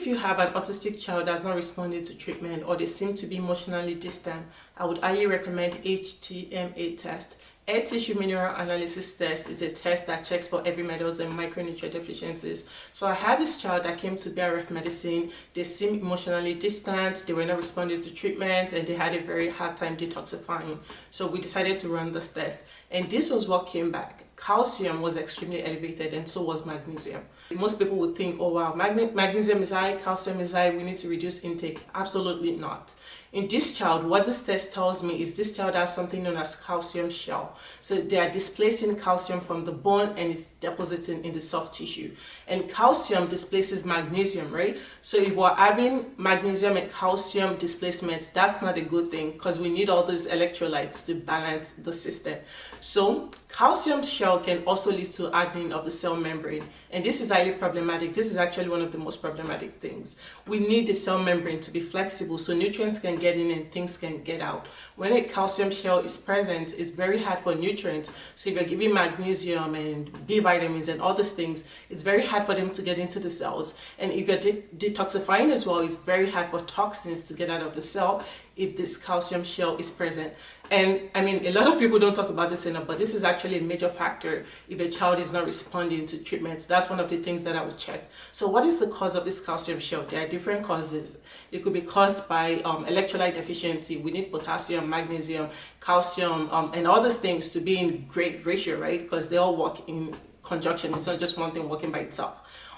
you have an autistic child that's not responding to treatment or they seem to be emotionally distant, I would highly recommend HTMA test. Hair tissue mineral analysis test is a test that checks for heavy metals and micronutrient deficiencies. So I had this child that came to BRF Medicine. They seemed emotionally distant, they were not responding to treatment, and they had a very hard time detoxifying. So we decided to run this test, and this was what came back. Calcium was extremely elevated, and so was magnesium. Most people would think, oh wow, magnesium is high, calcium is high, we need to reduce intake. Absolutely not. In this child, what this test tells me is this child has something known as calcium shell. So they are displacing calcium from the bone and it's depositing in the soft tissue. And calcium displaces magnesium, right? So if we're having magnesium and calcium displacements, that's not a good thing because we need all these electrolytes to balance the system. So calcium shell can also lead to hardening of the cell membrane. And this is highly problematic. This is actually one of the most problematic things. We need the cell membrane to be flexible so nutrients can get in and things can get out. When a calcium shell is present, it's very hard for nutrients. So if you're giving magnesium and B vitamins and all these things, it's very hard for them to get into the cells. And if you're detoxifying as well, it's very hard for toxins to get out of the cell if this calcium shell is present. And I mean, a lot of people don't talk about this enough, but this is actually a major factor if a child is not responding to treatments. That's one of the things that I would check. So what is the cause of this calcium shell? There are different causes. It could be caused by electrolyte deficiency. We need potassium, magnesium, calcium, and all these things to be in great ratio, right? Because they all work in conjunction. It's not just one thing working by itself.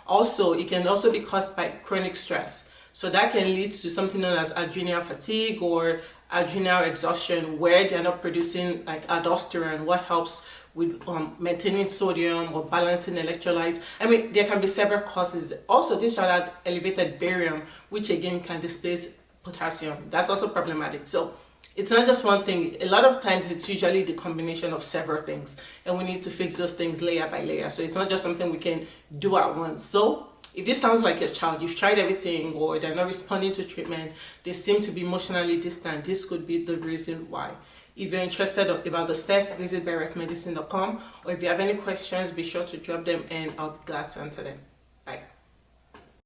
Also, it can also be caused by chronic stress. So that can lead to something known as adrenal fatigue or adrenal exhaustion, where they're not producing like aldosterone, what helps with maintaining sodium or balancing electrolytes. I mean, there can be several causes. Also, this child had elevated barium, which again can displace potassium. That's also problematic. So it's not just one thing. A lot of times it's usually the combination of several things, and we need to fix those things layer by layer. So it's not just something we can do at once. So if this sounds like your child, you've tried everything or they're not responding to treatment, they seem to be emotionally distant, this could be the reason why. If you're interested about this test, visit brfmedicine.com, or if you have any questions, be sure to drop them and I'll be glad to answer them.